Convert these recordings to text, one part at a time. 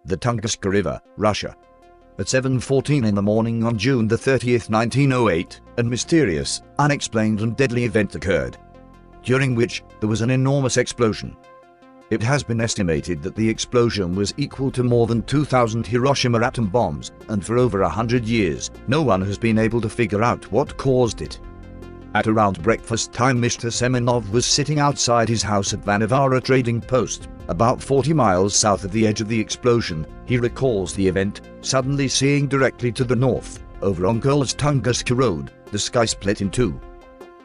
the Tunguska River, Russia. At 7:14 in the morning on June the 30th, 1908, a mysterious, unexplained and deadly event occurred, during which there was an enormous explosion. It has been estimated that the explosion was equal to more than 2,000 Hiroshima atom bombs, and for over 100 years, no one has been able to figure out what caused it. At around breakfast time, Mr. Semenov was sitting outside his house at Vanavara Trading Post, about 40 miles south of the edge of the explosion. He recalls the event, suddenly seeing directly to the north, over Onkol's Tunguska Road, the sky split in two.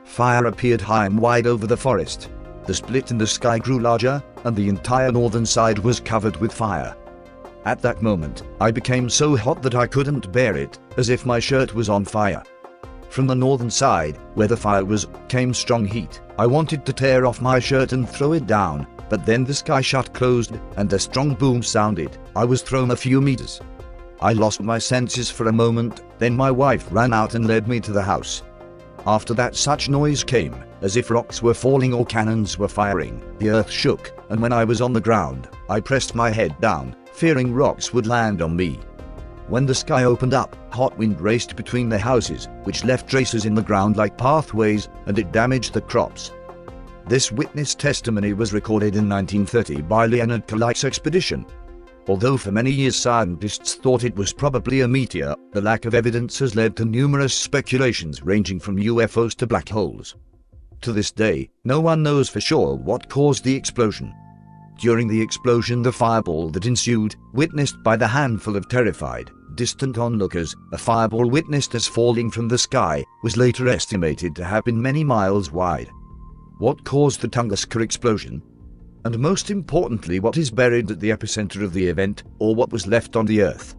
Fire appeared high and wide over the forest. The split in the sky grew larger, and the entire northern side was covered with fire. At that moment, I became so hot that I couldn't bear it, as if my shirt was on fire. From the northern side, where the fire was, came strong heat. I wanted to tear off my shirt and throw it down, but then the sky shut closed, and a strong boom sounded. I was thrown a few meters. I lost my senses for a moment, then my wife ran out and led me to the house. After that, such noise came, as if rocks were falling or cannons were firing. The earth shook, and when I was on the ground, I pressed my head down, fearing rocks would land on me. When the sky opened up, hot wind raced between the houses, which left traces in the ground like pathways, and it damaged the crops. This witness testimony was recorded in 1930 by Leonard Kolik's expedition. Although for many years scientists thought it was probably a meteor, the lack of evidence has led to numerous speculations ranging from UFOs to black holes. To this day, no one knows for sure what caused the explosion. During the explosion, the fireball that ensued, witnessed by the handful of terrified, distant onlookers, a fireball witnessed as falling from the sky, was later estimated to have been many miles wide. What caused the Tunguska explosion? And most importantly, what is buried at the epicenter of the event, or what was left on the earth?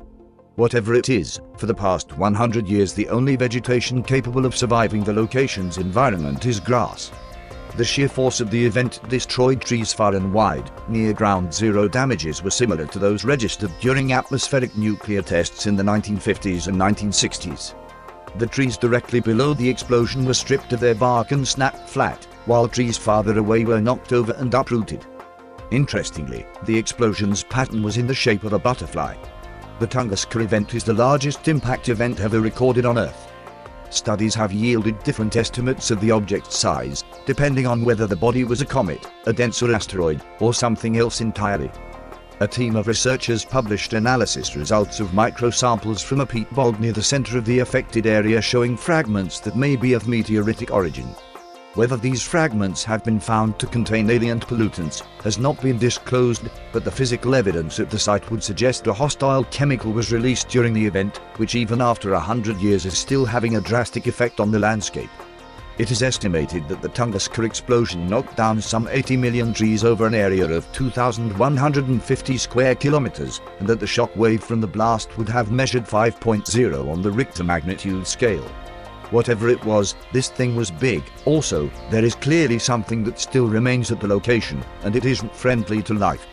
Whatever it is, for the past 100 years the only vegetation capable of surviving the location's environment is grass. The sheer force of the event destroyed trees far and wide. Near ground zero damages were similar to those registered during atmospheric nuclear tests in the 1950s and 1960s. The trees directly below the explosion were stripped of their bark and snapped flat, while trees farther away were knocked over and uprooted. Interestingly, the explosion's pattern was in the shape of a butterfly. The Tunguska event is the largest impact event ever recorded on Earth. Studies have yielded different estimates of the object's size, depending on whether the body was a comet, a denser asteroid, or something else entirely. A team of researchers published analysis results of microsamples from a peat bog near the center of the affected area showing fragments that may be of meteoritic origin. Whether these fragments have been found to contain alien pollutants has not been disclosed, but the physical evidence at the site would suggest a hostile chemical was released during the event, which even after 100 years is still having a drastic effect on the landscape. It is estimated that the Tunguska explosion knocked down some 80 million trees over an area of 2,150 square kilometers, and that the shock wave from the blast would have measured 5.0 on the Richter magnitude scale. Whatever it was, this thing was big. Also, there is clearly something that still remains at the location, and it isn't friendly to life.